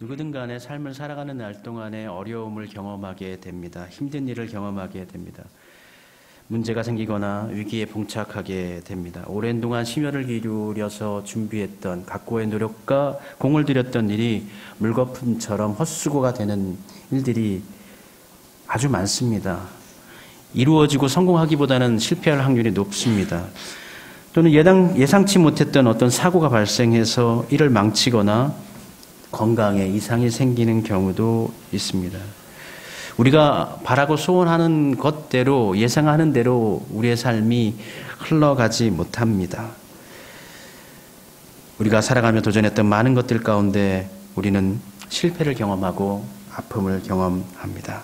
누구든 간에 삶을 살아가는 날 동안에 어려움을 경험하게 됩니다. 힘든 일을 경험하게 됩니다. 문제가 생기거나 위기에 봉착하게 됩니다. 오랜 동안 심혈을 기울여서 준비했던 각고의 노력과 공을 들였던 일이 물거품처럼 헛수고가 되는 일들이 아주 많습니다. 이루어지고 성공하기보다는 실패할 확률이 높습니다. 또는 예상치 못했던 어떤 사고가 발생해서 이를 망치거나 건강에 이상이 생기는 경우도 있습니다. 우리가 바라고 소원하는 것대로 예상하는 대로 우리의 삶이 흘러가지 못합니다. 우리가 살아가며 도전했던 많은 것들 가운데 우리는 실패를 경험하고 아픔을 경험합니다.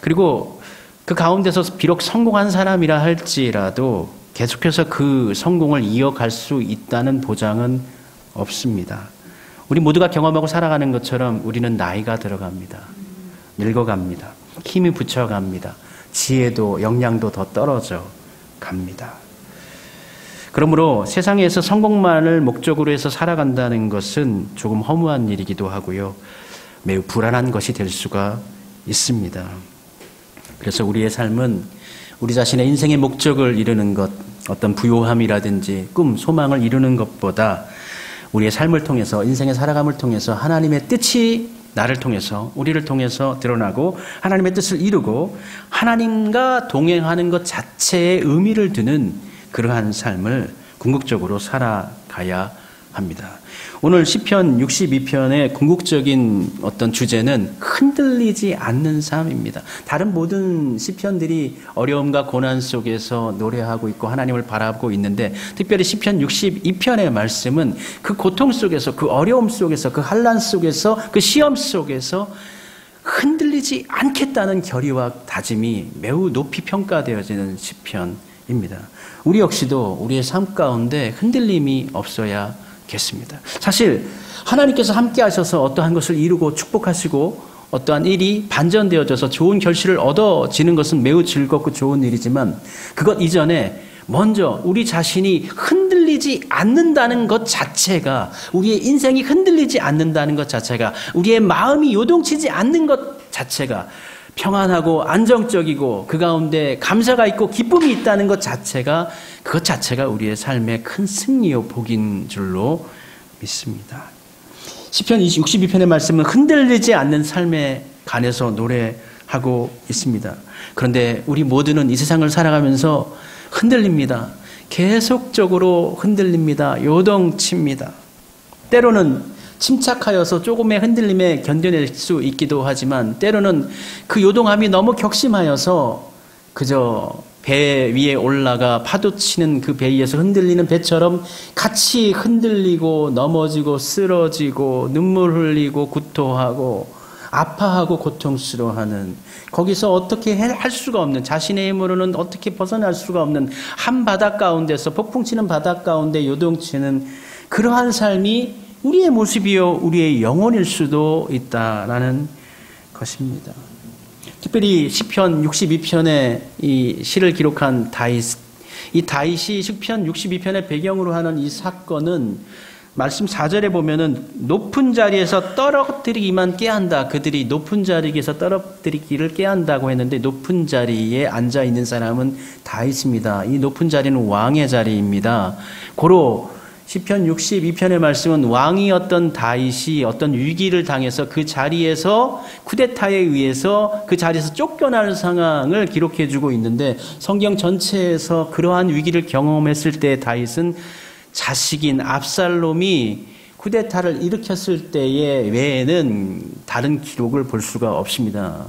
그리고 그 가운데서 비록 성공한 사람이라 할지라도 계속해서 그 성공을 이어갈 수 있다는 보장은 없습니다. 우리 모두가 경험하고 살아가는 것처럼 우리는 나이가 들어갑니다. 늙어갑니다. 힘이 붙여갑니다. 지혜도 역량도 더 떨어져 갑니다. 그러므로 세상에서 성공만을 목적으로 해서 살아간다는 것은 조금 허무한 일이기도 하고요. 매우 불안한 것이 될 수가 있습니다. 그래서 우리의 삶은 우리 자신의 인생의 목적을 이루는 것, 어떤 부요함이라든지 꿈, 소망을 이루는 것보다 우리의 삶을 통해서, 인생의 살아감을 통해서 하나님의 뜻이 나를 통해서, 우리를 통해서 드러나고 하나님의 뜻을 이루고 하나님과 동행하는 것 자체에 의미를 두는 그러한 삶을 궁극적으로 살아가야 합니다. 오늘 시편 62편의 궁극적인 어떤 주제는 흔들리지 않는 삶입니다. 다른 모든 시편들이 어려움과 고난 속에서 노래하고 있고 하나님을 바라보고 있는데 특별히 시편 62편의 말씀은 그 고통 속에서, 그 어려움 속에서, 그 환난 속에서, 그 시험 속에서 흔들리지 않겠다는 결의와 다짐이 매우 높이 평가되어지는 시편입니다. 우리 역시도 우리의 삶 가운데 흔들림이 없어야 겠습니다. 사실 하나님께서 함께 하셔서 어떠한 것을 이루고 축복하시고 어떠한 일이 반전되어져서 좋은 결실을 얻어지는 것은 매우 즐겁고 좋은 일이지만 그것 이전에 먼저 우리 자신이 흔들리지 않는다는 것 자체가, 우리의 인생이 흔들리지 않는다는 것 자체가, 우리의 마음이 요동치지 않는 것 자체가, 평안하고 안정적이고 그 가운데 감사가 있고 기쁨이 있다는 것 자체가, 그것 자체가 우리의 삶의 큰 승리요 복인 줄로 믿습니다. 시편 62편의 말씀은 흔들리지 않는 삶에 관해서 노래하고 있습니다. 그런데 우리 모두는 이 세상을 살아가면서 흔들립니다. 계속적으로 흔들립니다. 요동칩니다. 때로는 침착하여서 조금의 흔들림에 견뎌낼 수 있기도 하지만 때로는 그 요동함이 너무 격심하여서 그저 배 위에 올라가 파도 치는 그 배 위에서 흔들리는 배처럼 같이 흔들리고 넘어지고 쓰러지고 눈물 흘리고 구토하고 아파하고 고통스러워하는, 거기서 어떻게 할 수가 없는, 자신의 힘으로는 어떻게 벗어날 수가 없는 한 바다 가운데서, 폭풍치는 바다 가운데 요동치는 그러한 삶이 우리의 모습이요 우리의 영혼일 수도 있다라는 것입니다. 특별히 시편 62편의 이 시를 기록한 다윗, 이 다윗이 시편 62편의 배경으로 하는 이 사건은 말씀 4절에 보면은 높은 자리에서 떨어뜨리기만 꾀한다. 그들이 높은 자리에서 떨어뜨리기를 꾀한다고 했는데 높은 자리에 앉아 있는 사람은 다윗입니다. 이 높은 자리는 왕의 자리입니다. 고로 시편 62편의 말씀은 왕이었던 다윗이 어떤 위기를 당해서 그 자리에서 쿠데타에 의해서 그 자리에서 쫓겨나는 상황을 기록해 주고 있는데 성경 전체에서 그러한 위기를 경험했을 때 다윗은 자식인 압살롬이 쿠데타를 일으켰을 때의 외에는 다른 기록을 볼 수가 없습니다.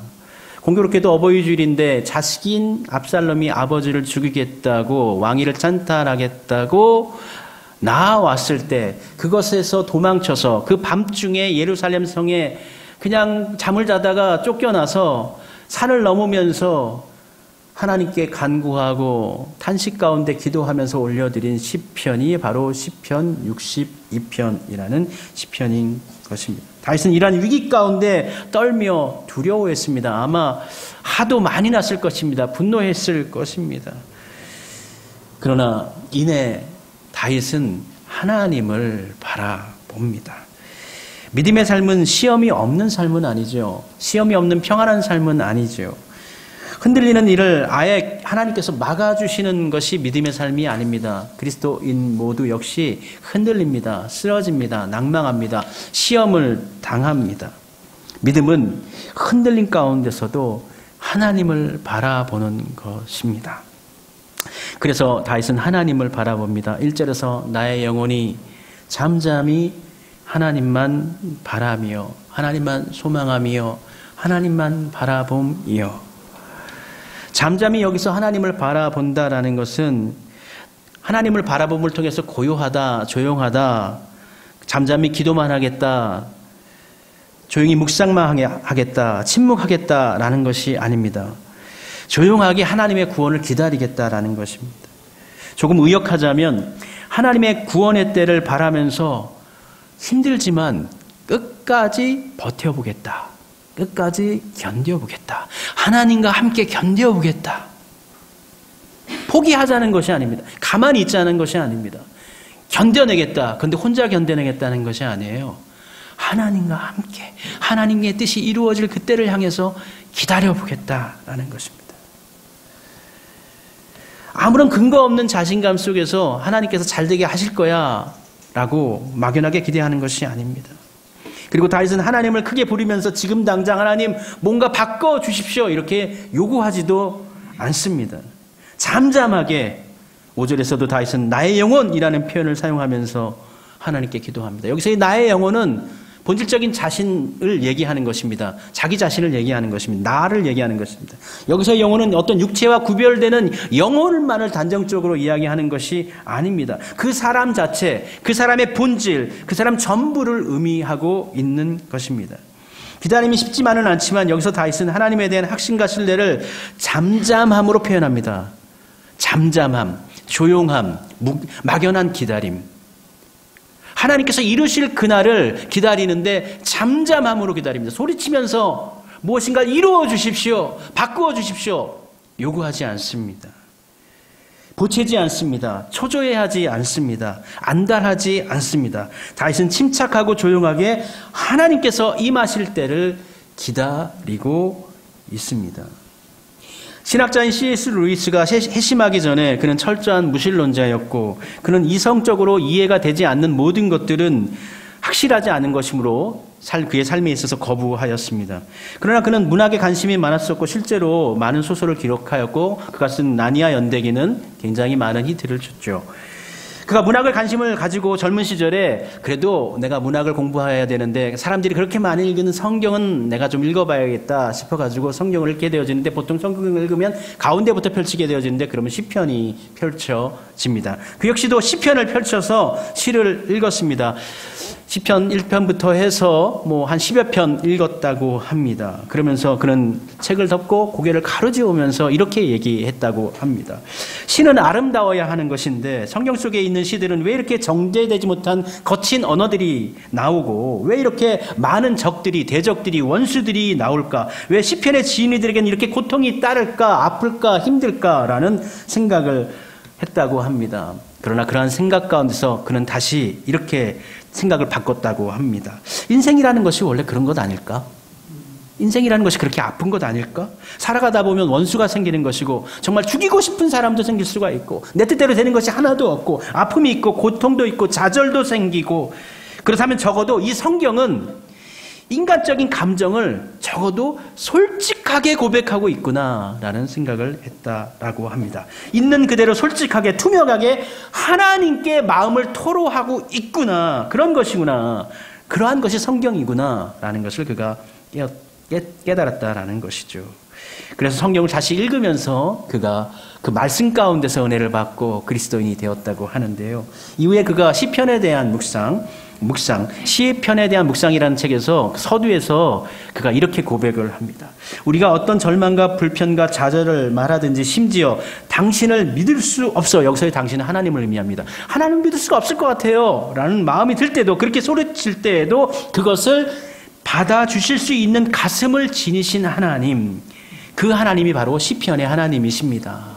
공교롭게도 어버이 주일인데 자식인 압살롬이 아버지를 죽이겠다고 왕위를 찬탈하겠다고 나왔을 때 그것에서 도망쳐서 그 밤중에 예루살렘 성에 그냥 잠을 자다가 쫓겨나서 산을 넘으면서 하나님께 간구하고 탄식 가운데 기도하면서 올려드린 시편이 바로 시편 62편이라는 시편인 것입니다. 다윗은 이러한 위기 가운데 떨며 두려워했습니다. 아마 하도 많이 났을 것입니다. 분노했을 것입니다. 그러나 이내 다윗은 하나님을 바라봅니다. 믿음의 삶은 시험이 없는 삶은 아니죠. 시험이 없는 평안한 삶은 아니죠. 흔들리는 일을 아예 하나님께서 막아주시는 것이 믿음의 삶이 아닙니다. 그리스도인 모두 역시 흔들립니다. 쓰러집니다. 낭망합니다. 시험을 당합니다. 믿음은 흔들림 가운데서도 하나님을 바라보는 것입니다. 그래서 다윗은 하나님을 바라봅니다. 1절에서 나의 영혼이 잠잠히 하나님만 바라며 하나님만 소망하며 하나님만 바라봄이요. 잠잠히 여기서 하나님을 바라본다라는 것은 하나님을 바라봄을 통해서 고요하다, 조용하다, 잠잠히 기도만 하겠다, 조용히 묵상만 하겠다, 침묵하겠다라는 것이 아닙니다. 조용하게 하나님의 구원을 기다리겠다라는 것입니다. 조금 의역하자면 하나님의 구원의 때를 바라면서 힘들지만 끝까지 버텨보겠다. 끝까지 견뎌보겠다. 하나님과 함께 견뎌보겠다. 포기하자는 것이 아닙니다. 가만히 있자는 것이 아닙니다. 견뎌내겠다. 그런데 혼자 견뎌내겠다는 것이 아니에요. 하나님과 함께 하나님의 뜻이 이루어질 그때를 향해서 기다려보겠다라는 것입니다. 아무런 근거 없는 자신감 속에서 하나님께서 잘되게 하실 거야 라고 막연하게 기대하는 것이 아닙니다. 그리고 다윗은 하나님을 크게 부르면서 지금 당장 하나님 뭔가 바꿔주십시오 이렇게 요구하지도 않습니다. 잠잠하게 5절에서도 다윗은 나의 영혼이라는 표현을 사용하면서 하나님께 기도합니다. 여기서 나의 영혼은 본질적인 자신을 얘기하는 것입니다. 자기 자신을 얘기하는 것입니다. 나를 얘기하는 것입니다. 여기서 영혼은 어떤 육체와 구별되는 영혼만을 단정적으로 이야기하는 것이 아닙니다. 그 사람 자체, 그 사람의 본질, 그 사람 전부를 의미하고 있는 것입니다. 기다림이 쉽지만은 않지만 여기서 다윗은 하나님에 대한 확신과 신뢰를 잠잠함으로 표현합니다. 잠잠함, 조용함, 막연한 기다림. 하나님께서 이루실 그날을 기다리는데 잠잠함으로 기다립니다. 소리치면서 무엇인가 이루어 주십시오. 바꾸어 주십시오. 요구하지 않습니다. 보채지 않습니다. 초조해하지 않습니다. 안달하지 않습니다. 다윗은 침착하고 조용하게 하나님께서 임하실 때를 기다리고 있습니다. 신학자인 C.S. 루이스가 회심하기 전에 그는 철저한 무신론자였고 그는 이성적으로 이해가 되지 않는 모든 것들은 확실하지 않은 것이므로 그의 삶에 있어서 거부하였습니다. 그러나 그는 문학에 관심이 많았었고 실제로 많은 소설을 기록하였고 그가 쓴 나니아 연대기는 굉장히 많은 히트를 줬죠. 그가 문학을 관심을 가지고 젊은 시절에 그래도 내가 문학을 공부해야 되는데 사람들이 그렇게 많이 읽는 성경은 내가 좀 읽어봐야겠다 싶어가지고 성경을 읽게 되어지는데 보통 성경을 읽으면 가운데부터 펼치게 되어지는데 그러면 시편이 펼쳐집니다. 그 역시도 시편을 펼쳐서 시를 읽었습니다. 시편 1편부터 해서 한 10여 편 읽었다고 합니다. 그러면서 그는 책을 덮고 고개를 가로지으면서 이렇게 얘기했다고 합니다. 시는 아름다워야 하는 것인데 성경 속에 있는 시들은 왜 이렇게 정제되지 못한 거친 언어들이 나오고 왜 이렇게 많은 적들이 대적들이 원수들이 나올까? 왜 시편의 지인이들에게는 이렇게 고통이 따를까? 아플까? 힘들까라는 생각을 했다고 합니다. 그러나 그러한 생각 가운데서 그는 다시 이렇게 생각을 바꿨다고 합니다. 인생이라는 것이 원래 그런 것 아닐까? 인생이라는 것이 그렇게 아픈 것 아닐까? 살아가다 보면 원수가 생기는 것이고 정말 죽이고 싶은 사람도 생길 수가 있고 내 뜻대로 되는 것이 하나도 없고 아픔이 있고 고통도 있고 좌절도 생기고 그렇다면 적어도 이 성경은 인간적인 감정을 적어도 솔직하게 고백하고 있구나라는 생각을 했다라고 합니다. 있는 그대로 솔직하게 투명하게 하나님께 마음을 토로하고 있구나. 그런 것이구나. 그러한 것이 성경이구나라는 것을 그가 깨달았다라는 것이죠. 그래서 성경을 다시 읽으면서 그가 그 말씀 가운데서 은혜를 받고 그리스도인이 되었다고 하는데요. 이후에 그가 시편에 대한 묵상, 시편에 대한 묵상이라는 책에서 서두에서 그가 이렇게 고백을 합니다. 우리가 어떤 절망과 불편과 좌절을 말하든지 심지어 당신을 믿을 수 없어. 여기서의 당신은 하나님을 의미합니다. 하나님을 믿을 수가 없을 것 같아요 라는 마음이 들 때도 그렇게 소리칠 때에도 그것을 받아주실 수 있는 가슴을 지니신 하나님, 그 하나님이 바로 시편의 하나님이십니다.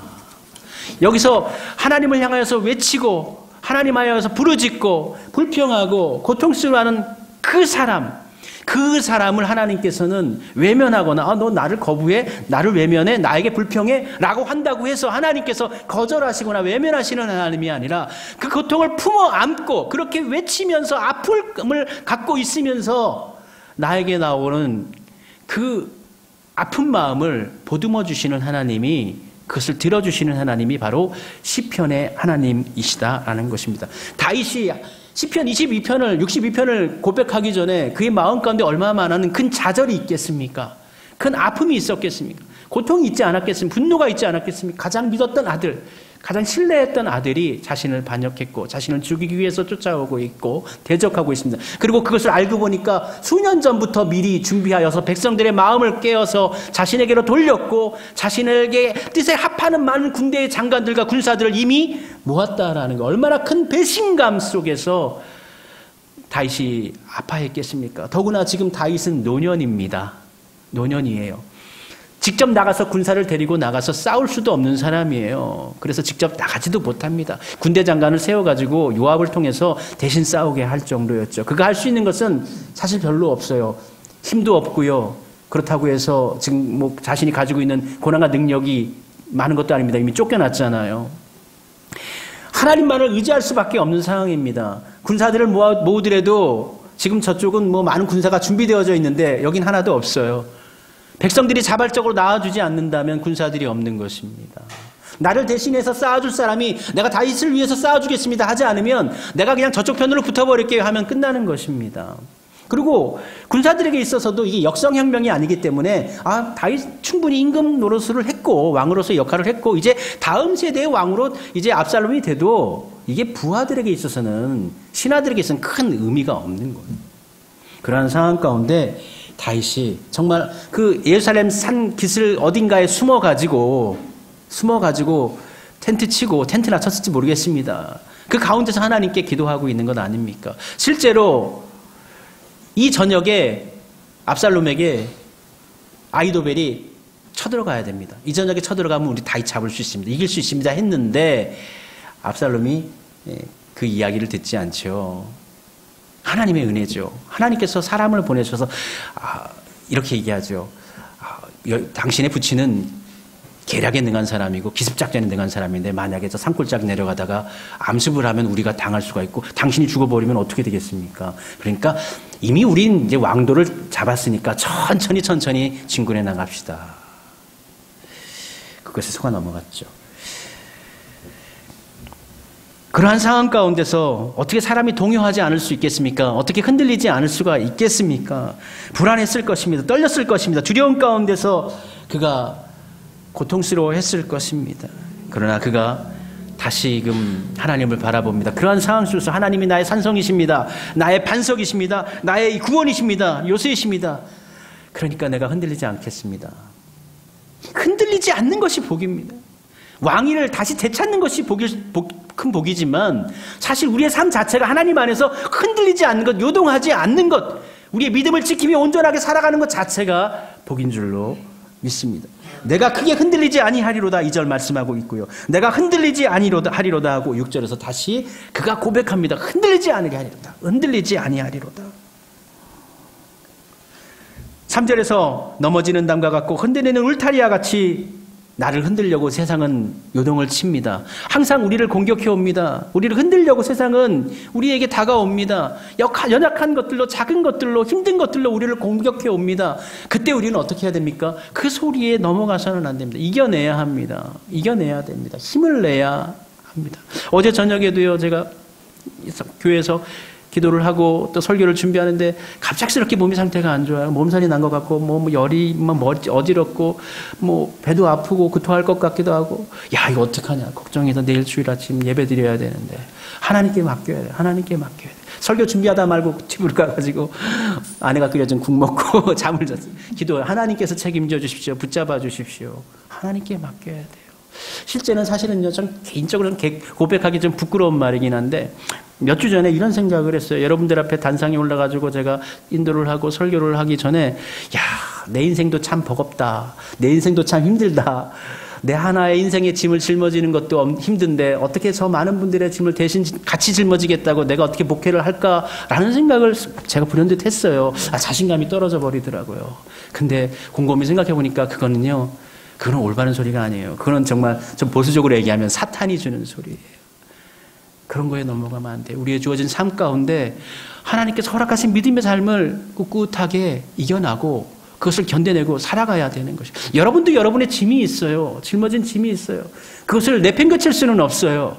여기서 하나님을 향하여서 외치고 하나님 하여서 부르짖고 불평하고 고통스러워하는 그 사람을 하나님께서는 외면하거나 너 나를 거부해? 나를 외면해? 나에게 불평해? 라고 한다고 해서 하나님께서 거절하시거나 외면하시는 하나님이 아니라 그 고통을 품어 안고 그렇게 외치면서 아픔을 갖고 있으면서 나에게 나오는 그 아픈 마음을 보듬어 주시는 하나님이, 그것을 들어주시는 하나님이 바로 시편의 하나님이시다라는 것입니다. 다윗이 시편 22편을 62편을 고백하기 전에 그의 마음 가운데 얼마나 많은 큰 좌절이 있겠습니까? 큰 아픔이 있었겠습니까? 고통이 있지 않았겠습니까? 분노가 있지 않았겠습니까? 가장 믿었던 아들, 가장 신뢰했던 아들이 자신을 반역했고 자신을 죽이기 위해서 쫓아오고 있고 대적하고 있습니다. 그리고 그것을 알고 보니까 수년 전부터 미리 준비하여서 백성들의 마음을 깨어서 자신에게로 돌렸고 자신에게 뜻에 합하는 많은 군대의 장관들과 군사들을 이미 모았다라는 거, 얼마나 큰 배신감 속에서 다윗이 아파했겠습니까? 더구나 지금 다윗은 노년입니다. 노년이에요. 직접 나가서 군사를 데리고 나가서 싸울 수도 없는 사람이에요. 그래서 직접 나가지도 못합니다. 군대 장관을 세워가지고 요압을 통해서 대신 싸우게 할 정도였죠. 그가 할 수 있는 것은 사실 별로 없어요. 힘도 없고요. 그렇다고 해서 지금 뭐 자신이 가지고 있는 고난과 능력이 많은 것도 아닙니다. 이미 쫓겨났잖아요. 하나님만을 의지할 수밖에 없는 상황입니다. 군사들을 모으더라도 지금 저쪽은 뭐 많은 군사가 준비되어져 있는데 여긴 하나도 없어요. 백성들이 자발적으로 나와주지 않는다면 군사들이 없는 것입니다. 나를 대신해서 쌓아줄 사람이 내가 다윗을 위해서 쌓아주겠습니다 하지 않으면 내가 그냥 저쪽 편으로 붙어버릴게요 하면 끝나는 것입니다. 그리고 군사들에게 있어서도 이게 역성혁명이 아니기 때문에 다윗 충분히 임금 노릇을 했고 왕으로서 역할을 했고 이제 다음 세대의 왕으로 이제 압살롬이 돼도 이게 부하들에게 있어서는, 신하들에게 있어서는 큰 의미가 없는 거예요. 그러한 상황 가운데 다윗이 정말 그 예루살렘 산 기슭 어딘가에 숨어가지고 텐트 치고, 텐트나 쳤을지 모르겠습니다. 그 가운데서 하나님께 기도하고 있는 건 아닙니까? 실제로 이 저녁에 압살롬에게 아히도벨이 쳐들어가야 됩니다. 이 저녁에 쳐들어가면 우리 다윗 잡을 수 있습니다. 이길 수 있습니다 했는데 압살롬이 그 이야기를 듣지 않죠. 하나님의 은혜죠. 하나님께서 사람을 보내셔서 이렇게 얘기하죠. 당신의 부친은 계략에 능한 사람이고 기습작전에 능한 사람인데 만약에 저 산골짜기 내려가다가 암습을 하면 우리가 당할 수가 있고 당신이 죽어버리면 어떻게 되겠습니까? 그러니까 이미 우린 이제 왕도를 잡았으니까 천천히 진군해 나갑시다. 그것에 속아 넘어갔죠. 그러한 상황 가운데서 어떻게 사람이 동요하지 않을 수 있겠습니까? 어떻게 흔들리지 않을 수가 있겠습니까? 불안했을 것입니다. 떨렸을 것입니다. 두려움 가운데서 그가 고통스러워했을 것입니다. 그러나 그가 다시금 하나님을 바라봅니다. 그러한 상황 속에서 하나님이 나의 산성이십니다. 나의 반석이십니다. 나의 구원이십니다. 요새이십니다. 그러니까 내가 흔들리지 않겠습니다. 흔들리지 않는 것이 복입니다. 왕위를 다시 되찾는 것이 큰 복이지만 사실 우리의 삶 자체가 하나님 안에서 흔들리지 않는 것, 요동하지 않는 것, 우리의 믿음을 지키며 온전하게 살아가는 것 자체가 복인 줄로 믿습니다. 내가 크게 흔들리지 아니하리로다 2절 말씀하고 있고요. 내가 흔들리지 하리로다 하고 6절에서 다시 그가 고백합니다. 흔들리지 아니하리로다. 흔들리지 아니하리로다. 3절에서 넘어지는 담과 같고 흔들리는 울타리와 같이 나를 흔들려고 세상은 요동을 칩니다. 항상 우리를 공격해 옵니다. 우리를 흔들려고 세상은 우리에게 다가옵니다. 연약한 것들로, 작은 것들로, 힘든 것들로 우리를 공격해 옵니다. 그때 우리는 어떻게 해야 됩니까? 그 소리에 넘어가서는 안 됩니다. 이겨내야 합니다. 이겨내야 됩니다. 힘을 내야 합니다. 어제 저녁에도요, 제가 교회에서 기도를 하고 또 설교를 준비하는데 갑작스럽게 몸의 상태가 안 좋아요. 몸살이 난 것 같고 뭐 열이 어지럽고 뭐 배도 아프고 구토할 것 같기도 하고 야 이거 어떡하냐 걱정해서 내일 주일 아침 예배 드려야 되는데 하나님께 맡겨야 돼. 하나님께 맡겨야 돼. 설교 준비하다 말고 집으로 가가지고 아내가 끓여준 국 먹고 잠을 잤어요. 기도해. 하나님께서 책임져 주십시오. 붙잡아 주십시오. 하나님께 맡겨야 돼요. 실제는 사실은요, 좀 개인적으로 고백하기 좀 부끄러운 말이긴 한데 몇 주 전에 이런 생각을 했어요. 여러분들 앞에 단상에 올라가지고 제가 인도를 하고 설교를 하기 전에 야, 내 인생도 참 버겁다. 내 인생도 참 힘들다. 내 하나의 인생의 짐을 짊어지는 것도 힘든데 어떻게 저 많은 분들의 짐을 대신 같이 짊어지겠다고 내가 어떻게 목회를 할까라는 생각을 제가 불현듯 했어요. 자신감이 떨어져 버리더라고요. 근데 곰곰이 생각해 보니까 그거는 올바른 소리가 아니에요. 그거는 정말 좀 보수적으로 얘기하면 사탄이 주는 소리예요. 그런 거에 넘어가면 안 돼요. 우리의 주어진 삶 가운데 하나님께서 허락하신 믿음의 삶을 꿋꿋하게 이겨나고 그것을 견뎌내고 살아가야 되는 것이에요. 여러분도 여러분의 짐이 있어요. 짊어진 짐이 있어요. 그것을 내팽개칠 수는 없어요.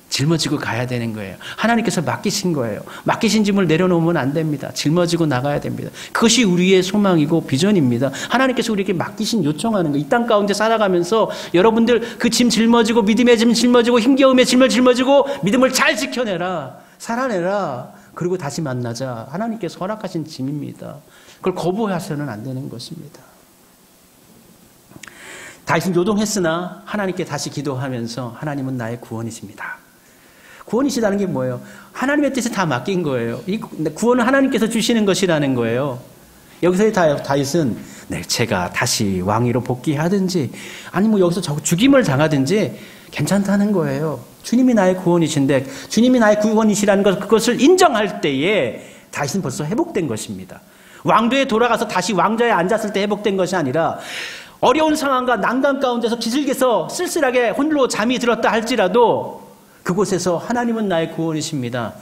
짊어지고 가야 되는 거예요. 하나님께서 맡기신 거예요. 맡기신 짐을 내려놓으면 안 됩니다. 짊어지고 나가야 됩니다. 그것이 우리의 소망이고 비전입니다. 하나님께서 우리에게 맡기신 요청하는 거. 이 땅 가운데 살아가면서 여러분들 그 짐 짊어지고 믿음의 짐 짊어지고 힘겨움의 짐을 짊어지고 믿음을 잘 지켜내라. 살아내라. 그리고 다시 만나자. 하나님께서 허락하신 짐입니다. 그걸 거부해서는 안 되는 것입니다. 다윗은 요동했으나 하나님께 다시 기도하면서 하나님은 나의 구원이십니다. 구원이시다는 게 뭐예요? 하나님의 뜻에 다 맡긴 거예요. 이 구원은 하나님께서 주시는 것이라는 거예요. 여기서의 다윗은 제가 다시 왕위로 복귀하든지 아니면 여기서 죽임을 당하든지 괜찮다는 거예요. 주님이 나의 구원이신데 주님이 나의 구원이시라는 것 그것을 인정할 때에 다윗은 벌써 회복된 것입니다. 왕도에 돌아가서 다시 왕좌에 앉았을 때 회복된 것이 아니라 어려운 상황과 난간 가운데서 기슭에서 쓸쓸하게 홀로 잠이 들었다 할지라도 그곳에서 하나님은 나의 구원이십니다.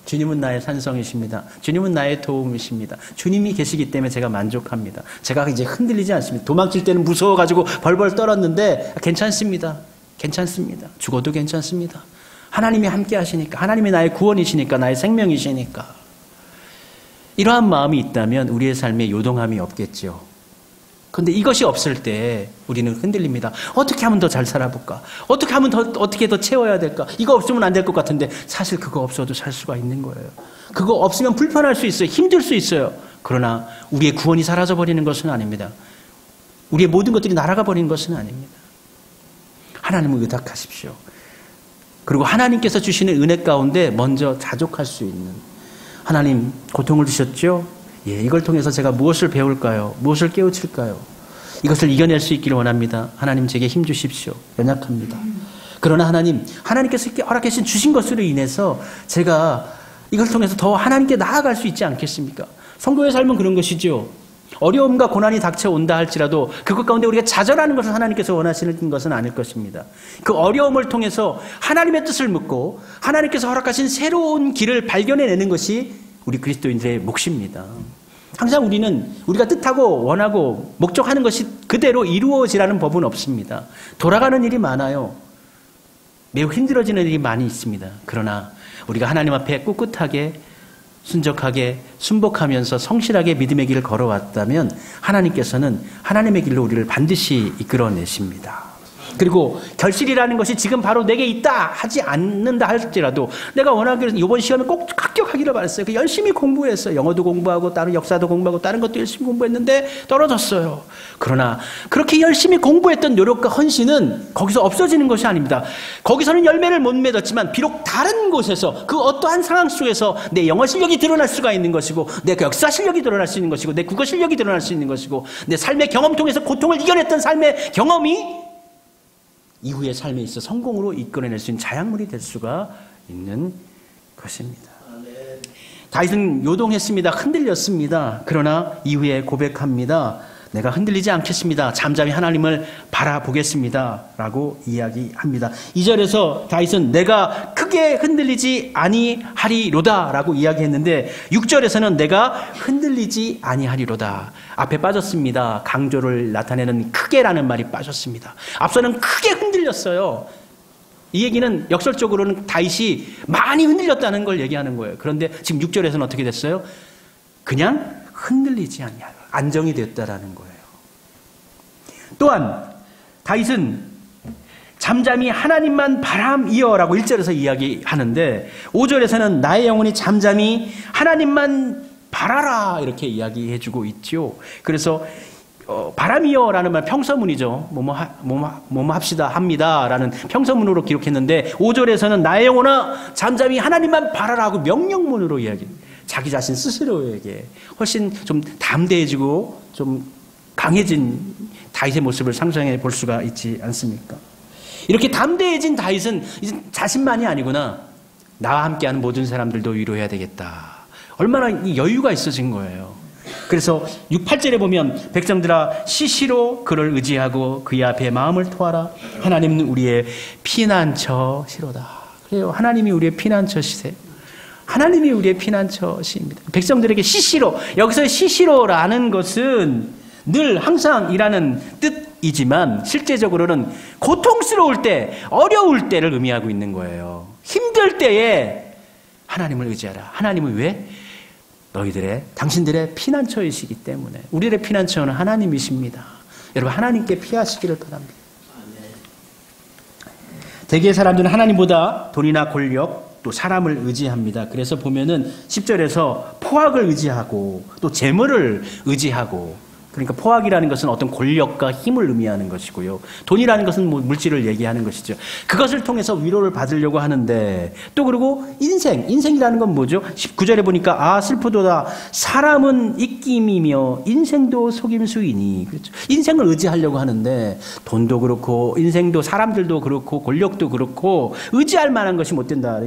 주님은 나의 산성이십니다. 주님은 나의 도움이십니다. 주님이 계시기 때문에 제가 만족합니다. 제가 이제 흔들리지 않습니다. 도망칠 때는 무서워가지고 벌벌 떨었는데 괜찮습니다. 괜찮습니다. 죽어도 괜찮습니다. 하나님이 함께 하시니까, 하나님이 나의 구원이시니까, 나의 생명이시니까. 이러한 마음이 있다면 우리의 삶에 요동함이 없겠죠. 그런데 이것이 없을 때 우리는 흔들립니다. 어떻게 하면 더 잘 살아볼까? 어떻게 하면 어떻게 더 채워야 될까? 이거 없으면 안 될 것 같은데 사실 그거 없어도 살 수가 있는 거예요. 그거 없으면 불편할 수 있어요. 힘들 수 있어요. 그러나 우리의 구원이 사라져버리는 것은 아닙니다. 우리의 모든 것들이 날아가 버리는 것은 아닙니다. 하나님을 의탁하십시오. 그리고 하나님께서 주시는 은혜 가운데 먼저 자족할 수 있는 하나님 고통을 주셨죠? 이걸 통해서 제가 무엇을 배울까요? 무엇을 깨우칠까요? 이것을 이겨낼 수 있기를 원합니다. 하나님 제게 힘 주십시오. 연약합니다. 그러나 하나님께서 허락하신 주신 것으로 인해서 제가 이걸 통해서 더 하나님께 나아갈 수 있지 않겠습니까? 성도의 삶은 그런 것이죠. 어려움과 고난이 닥쳐온다 할지라도 그것 가운데 우리가 좌절하는 것을 하나님께서 원하시는 것은 아닐 것입니다. 그 어려움을 통해서 하나님의 뜻을 묻고 하나님께서 허락하신 새로운 길을 발견해내는 것이 우리 그리스도인들의 몫입니다. 항상 우리가 뜻하고 원하고 목적하는 것이 그대로 이루어지라는 법은 없습니다. 돌아가는 일이 많아요. 매우 힘들어지는 일이 많이 있습니다. 그러나 우리가 하나님 앞에 꿋꿋하게 순적하게 순복하면서 성실하게 믿음의 길을 걸어왔다면 하나님께서는 하나님의 길로 우리를 반드시 이끌어내십니다. 그리고 결실이라는 것이 지금 바로 내게 있다 하지 않는다 할지라도 내가 원하기로 이번 시험에 꼭 합격하기를 바랬어요. 열심히 공부했어요. 영어도 공부하고 다른 역사도 공부하고 다른 것도 열심히 공부했는데 떨어졌어요. 그러나 그렇게 열심히 공부했던 노력과 헌신은 거기서 없어지는 것이 아닙니다. 거기서는 열매를 못 맺었지만 비록 다른 곳에서 그 어떠한 상황 속에서 내 영어 실력이 드러날 수가 있는 것이고 내 역사 실력이 드러날 수 있는 것이고 내 국어 실력이 드러날 수 있는 것이고 내 삶의 경험 통해서 고통을 이겨냈던 삶의 경험이 이후의 삶에 있어 성공으로 이끌어낼 수 있는 자양물이 될 수가 있는 것입니다. 다윗은 요동했습니다. 흔들렸습니다. 그러나 이후에 고백합니다. 내가 흔들리지 않겠습니다. 잠잠히 하나님을 바라보겠습니다. 라고 이야기합니다. 2절에서 다윗은 내가 크게 흔들리지 아니하리로다 라고 이야기했는데 6절에서는 내가 흔들리지 아니하리로다. 앞에 빠졌습니다. 강조를 나타내는 크게라는 말이 빠졌습니다. 앞서는 크게 흔들렸어요. 이 얘기는 역설적으로는 다윗이 많이 흔들렸다는 걸 얘기하는 거예요. 그런데 지금 6절에서는 어떻게 됐어요? 그냥 흔들리지 아니하리로다. 안정이 됐다라는 거예요. 또한 다윗은 잠잠히 하나님만 바람이여라고 1절에서 이야기하는데 5절에서는 나의 영혼이 잠잠히 하나님만 바라라 이렇게 이야기해주고 있죠. 그래서 바람이여라는 말 평서문이죠. 뭐뭐 합시다 합니다라는 평서문으로 기록했는데 5절에서는 나의 영혼아 잠잠히 하나님만 바라라 하고 명령문으로 이야기해요. 자기 자신 스스로에게 훨씬 좀 담대해지고 좀 강해진 다윗의 모습을 상상해 볼 수가 있지 않습니까? 이렇게 담대해진 다윗은 이제 자신만이 아니구나. 나와 함께하는 모든 사람들도 위로해야 되겠다. 얼마나 여유가 있어진 거예요. 그래서 6, 8절에 보면 백성들아 시시로 그를 의지하고 그의 앞에 마음을 토하라. 하나님은 우리의 피난처시로다. 그래요. 하나님이 우리의 피난처시세요. 하나님이 우리의 피난처시입니다. 백성들에게 시시로, 여기서 시시로라는 것은 늘 항상이라는 뜻이지만 실제적으로는 고통스러울 때, 어려울 때를 의미하고 있는 거예요. 힘들 때에 하나님을 의지하라. 하나님은 왜? 당신들의 피난처이시기 때문에. 우리의 피난처는 하나님이십니다. 여러분, 하나님께 피하시기를 바랍니다. 대개의 사람들은 하나님보다 돈이나 권력, 또 사람을 의지합니다. 그래서 보면은 10절에서 포악을 의지하고 또 재물을 의지하고, 그러니까 포악이라는 것은 어떤 권력과 힘을 의미하는 것이고요. 돈이라는 것은 물질을 얘기하는 것이죠. 그것을 통해서 위로를 받으려고 하는데, 또 그리고 인생이라는 건 뭐죠? 19절에 보니까 슬프도다. 사람은 입김이며 인생도 속임수이니. 그렇죠. 인생을 의지하려고 하는데 돈도 그렇고 인생도 사람들도 그렇고 권력도 그렇고 의지할 만한 것이 못 된다.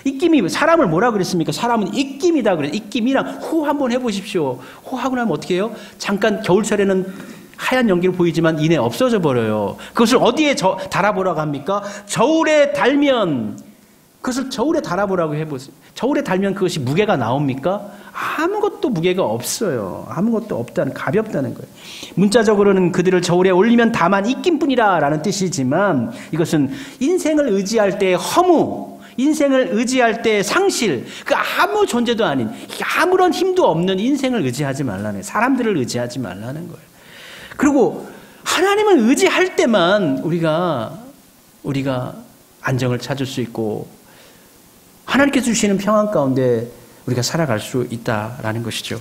입김이 사람을 뭐라 그랬습니까? 사람은 입김이다 그래요. 입김이랑 호 한번 해보십시오. 호 하고 나면 어떻게 해요? 잠깐 겨울철에는 하얀 연기로 보이지만 이내 없어져 버려요. 그것을 어디에 달아보라고 합니까? 저울에 달면, 그것을 저울에 달아보라고 해보세요. 저울에 달면 그것이 무게가 나옵니까? 아무것도 무게가 없어요. 아무것도 없다는, 가볍다는 거예요. 문자적으로는 그들을 저울에 올리면 다만 입김뿐이라 라는 뜻이지만, 이것은 인생을 의지할 때의 허무, 인생을 의지할 때 상실, 그 아무 존재도 아닌, 아무런 힘도 없는 인생을 의지하지 말라는 거예요. 사람들을 의지하지 말라는 거예요. 그리고 하나님을 의지할 때만 우리가 안정을 찾을 수 있고 하나님께서 주시는 평안 가운데 우리가 살아갈 수 있다라는 것이죠.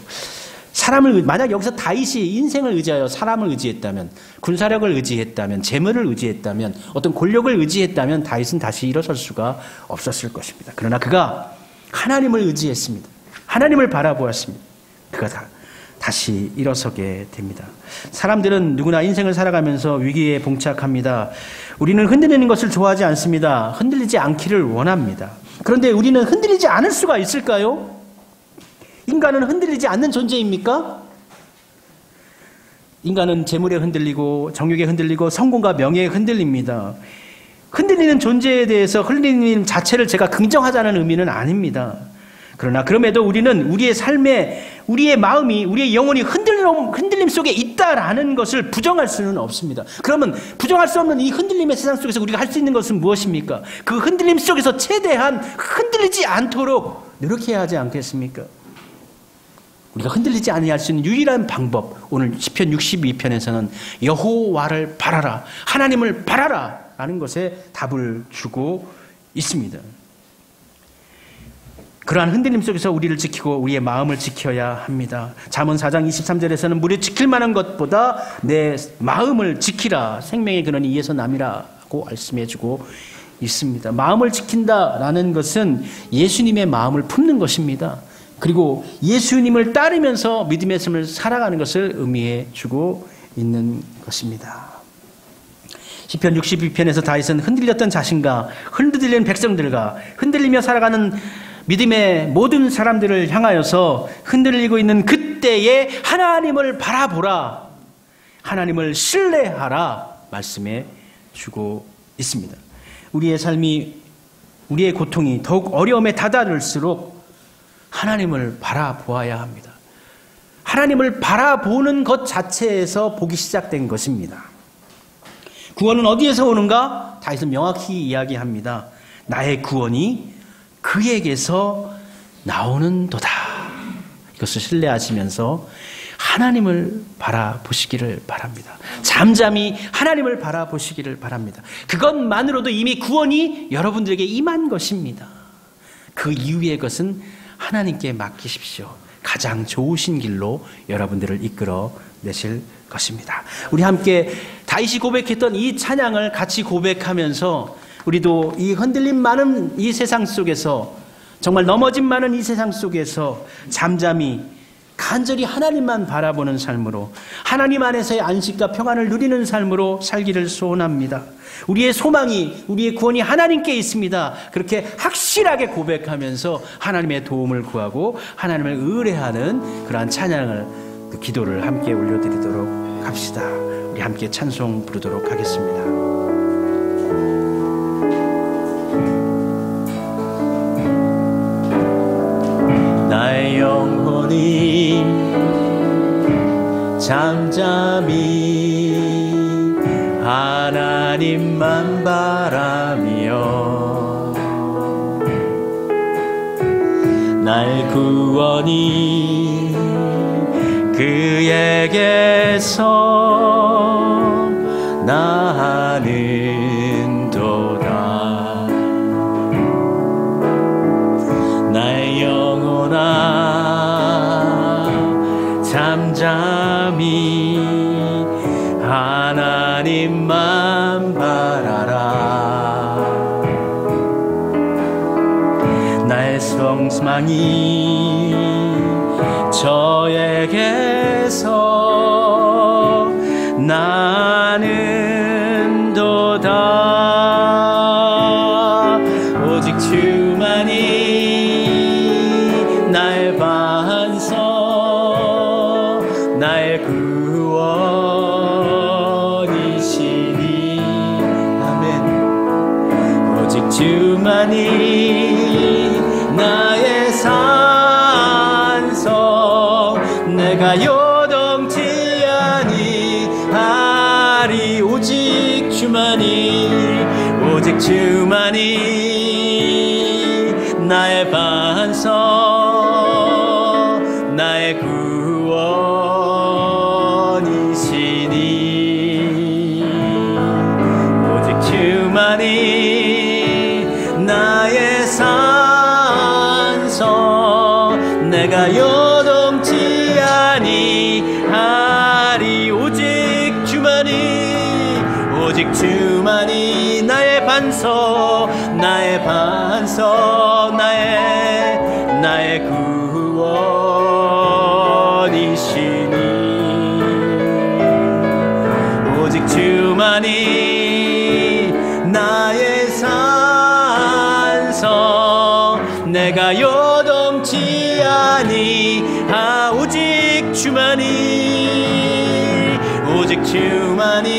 만약 여기서 다윗이 인생을 의지하여 사람을 의지했다면, 군사력을 의지했다면, 재물을 의지했다면, 어떤 권력을 의지했다면 다윗은 다시 일어설 수가 없었을 것입니다. 그러나 그가 하나님을 의지했습니다. 하나님을 바라보았습니다. 그가 다시 일어서게 됩니다. 사람들은 누구나 인생을 살아가면서 위기에 봉착합니다. 우리는 흔들리는 것을 좋아하지 않습니다. 흔들리지 않기를 원합니다. 그런데 우리는 흔들리지 않을 수가 있을까요? 인간은 흔들리지 않는 존재입니까? 인간은 재물에 흔들리고 정욕에 흔들리고 성공과 명예에 흔들립니다. 흔들리는 존재에 대해서 흔들림 자체를 제가 긍정하자는 의미는 아닙니다. 그러나 그럼에도 우리는 우리의 삶에 우리의 마음이, 우리의 영혼이 흔들림 속에 있다라는 것을 부정할 수는 없습니다. 그러면 부정할 수 없는 이 흔들림의 세상 속에서 우리가 할 수 있는 것은 무엇입니까? 그 흔들림 속에서 최대한 흔들리지 않도록 노력해야 하지 않겠습니까? 우리가 흔들리지 아니할 수 있는 유일한 방법, 오늘 시편 62편에서는 여호와를 바라라, 하나님을 바라라 라는 것에 답을 주고 있습니다. 그러한 흔들림 속에서 우리를 지키고 우리의 마음을 지켜야 합니다. 잠언 4장 23절에서는 무릇 지킬 만한 것보다 내 마음을 지키라, 생명의 근원이 이에서 남이라고 말씀해주고 있습니다. 마음을 지킨다라는 것은 예수님의 마음을 품는 것입니다. 그리고 예수님을 따르면서 믿음의 삶을 살아가는 것을 의미해 주고 있는 것입니다. 시편 62편에서 다윗은 흔들렸던 자신과 흔들리는 백성들과 흔들리며 살아가는 믿음의 모든 사람들을 향하여서 흔들리고 있는 그때에 하나님을 바라보라, 하나님을 신뢰하라 말씀해 주고 있습니다. 우리의 삶이, 우리의 고통이 더욱 어려움에 다다를수록 하나님을 바라보아야 합니다. 하나님을 바라보는 것 자체에서 복이 시작된 것입니다. 구원은 어디에서 오는가? 다윗은 명확히 이야기합니다. 나의 구원이 그에게서 나오는도다. 이것을 신뢰하시면서 하나님을 바라보시기를 바랍니다. 잠잠히 하나님을 바라보시기를 바랍니다. 그것만으로도 이미 구원이 여러분들에게 임한 것입니다. 그 이후의 것은 하나님께 맡기십시오. 가장 좋으신 길로 여러분들을 이끌어 내실 것입니다. 우리 함께 다윗이 고백했던 이 찬양을 같이 고백하면서 우리도 이 흔들림 많은 이 세상 속에서, 정말 넘어짐 많은 이 세상 속에서 잠잠히 간절히 하나님만 바라보는 삶으로, 하나님 안에서의 안식과 평안을 누리는 삶으로 살기를 소원합니다. 우리의 소망이, 우리의 구원이 하나님께 있습니다. 그렇게 확실하게 고백하면서 하나님의 도움을 구하고 하나님을 의뢰하는 그러한 찬양을, 그 기도를 함께 올려드리도록 합시다. 우리 함께 찬송 부르도록 하겠습니다. 나의 영혼이 잠잠히 하나님만 바라며 날 구원이 그에게서 나는도다. 나의 영혼아 잠잠히 하나님만 바라라. 나의 소망이 저에게서 나는도다. 오직 주만이 나의 반석, 나의 구원이시니. 아멘. 오직 주만이 나의 산성, 내가 요동치 아니하리. 오직 주만이, 오직 주만이 나의 반석, 나의 구원이시니. 오직 주만이 나의 산성, 내가 요동치 아니하리. 오직 주만이, 오직 주만이 나의 반석, 나의 반석, 나의 구원이시니. 오직 주만이 나의 산성, 내가 요동치 아니하. 오직 주만이, 오직 주만이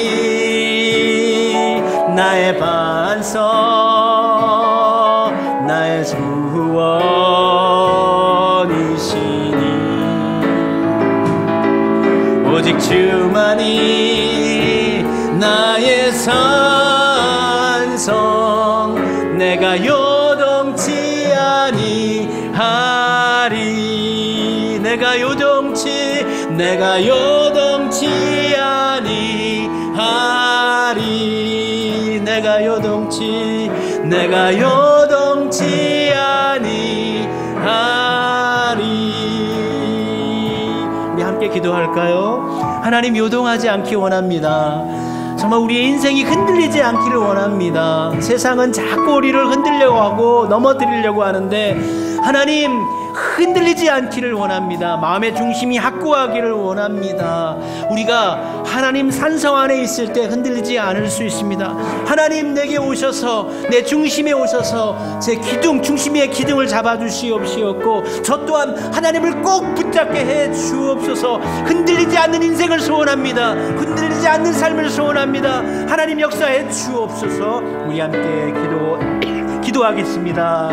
나의 반석, 나의 구원이시니. 오직 주만이 나의 산성, 내가 요동치 아니하리. 내가 요동치 아니하리. 내가 요동치 아니하리. 우리 함께 기도할까요? 하나님, 요동하지 않기 원합니다. 정말 우리의 인생이 흔들리지 않기를 원합니다. 세상은 자꾸 우리를 흔들려고 하고 넘어뜨리려고 하는데 하나님, 흔들리지 않기를 원합니다. 마음의 중심이 확고하기를 원합니다. 우리가 하나님 산성 안에 있을 때 흔들리지 않을 수 있습니다. 하나님, 내게 오셔서, 내 중심에 오셔서 제 기둥, 중심의 기둥을 잡아주시옵시었고, 저 또한 하나님을 꼭 붙잡게 해 주옵소서. 흔들리지 않는 인생을 소원합니다. 흔들리지 않는 삶을 소원합니다. 하나님, 역사해 주옵소서. 우리 함께 기도하겠습니다.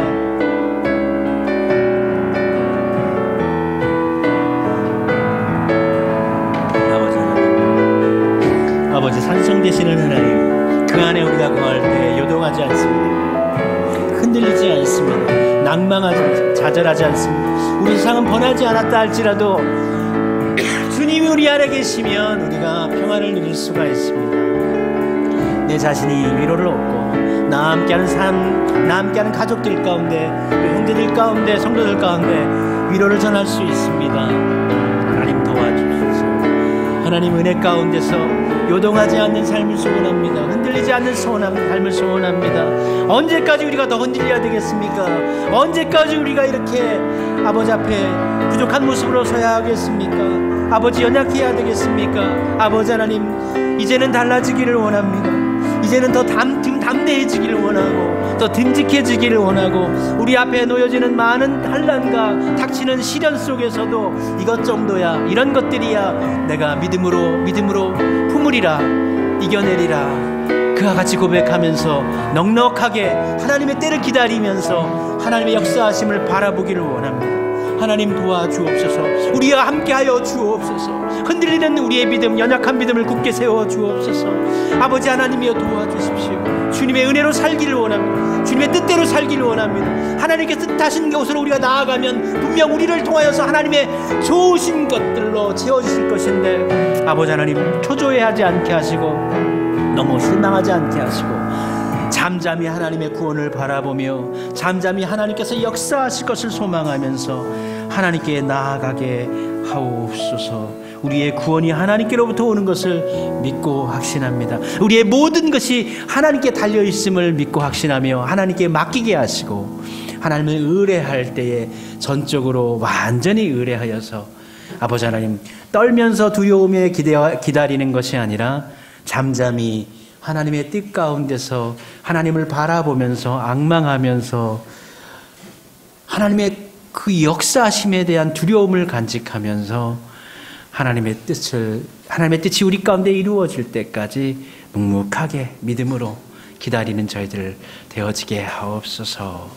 아버지, 산성 되시는 하나님, 그 안에 우리가 거할 때 요동하지 않습니다. 흔들리지 않습니다. 낭망하지 않습니다. 좌절하지 않습니다. 우리 세상은 번하지 않았다 할지라도 주님이 우리 안에 계시면 우리가 평안을 누릴 수가 있습니다. 내 자신이 위로를 얻고 나와 함께하는 삶, 나와 함께하는 가족들 가운데, 형제들 가운데, 성도들 가운데 위로를 전할 수 있습니다. 하나님, 도와주십시오. 하나님, 은혜 가운데서 요동하지 않는 삶을 소원합니다. 흔들리지 않는 삶을 소원합니다. 언제까지 우리가 더 흔들려야 되겠습니까? 언제까지 우리가 이렇게 아버지 앞에 부족한 모습으로 서야 하겠습니까? 아버지, 연약해야 되겠습니까? 아버지 하나님, 이제는 달라지기를 원합니다. 이제는 더 담대해지기를 원하고 더 듬직해지기를 원하고, 우리 앞에 놓여지는 많은 환난과 닥치는 시련 속에서도 이것 정도야, 이런 것들이야 내가 믿음으로 품으리라, 이겨내리라, 그와 같이 고백하면서 넉넉하게 하나님의 때를 기다리면서 하나님의 역사하심을 바라보기를 원합니다. 하나님 도와주옵소서. 우리와 함께하여 주옵소서. 흔들리는 우리의 믿음, 연약한 믿음을 굳게 세워 주옵소서. 아버지 하나님이여 도와주십시오. 주님의 은혜로 살기를 원합니다. 주님의 뜻대로 살기를 원합니다. 하나님께 뜻하신 곳으로 우리가 나아가면 분명 우리를 통하여서 하나님의 좋으신 것들로 채워주실 것인데, 아버지 하나님 초조해하지 않게 하시고 너무 실망하지 않게 하시고 잠잠히 하나님의 구원을 바라보며 잠잠히 하나님께서 역사하실 것을 소망하면서 하나님께 나아가게 하옵소서. 우리의 구원이 하나님께로부터 오는 것을 믿고 확신합니다. 우리의 모든 것이 하나님께 달려있음을 믿고 확신하며 하나님께 맡기게 하시고, 하나님을 의뢰할 때에 전적으로 완전히 의뢰하여서 아버지 하나님, 떨면서 두려움에 기다리는 것이 아니라 잠잠히 하나님의 뜻 가운데서 하나님을 바라보면서 악망하면서 하나님의 그 역사심에 대한 두려움을 간직하면서 하나님의 뜻이 우리 가운데 이루어질 때까지 묵묵하게 믿음으로 기다리는 저희들 되어지게 하옵소서.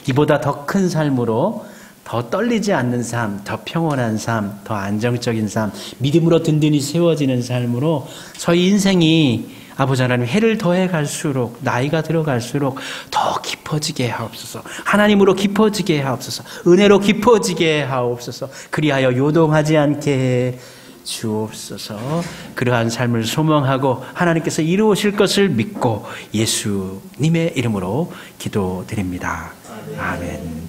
이보다 더 큰 삶으로, 더 떨리지 않는 삶, 더 평온한 삶, 더 안정적인 삶, 믿음으로 든든히 세워지는 삶으로 저희 인생이 아버지 하나님 해를 더해 갈수록, 나이가 들어갈수록 더 깊어지게 하옵소서. 하나님으로 깊어지게 하옵소서. 은혜로 깊어지게 하옵소서. 그리하여 요동하지 않게 해 주옵소서. 그러한 삶을 소망하고 하나님께서 이루어질 것을 믿고 예수님의 이름으로 기도드립니다. 아멘.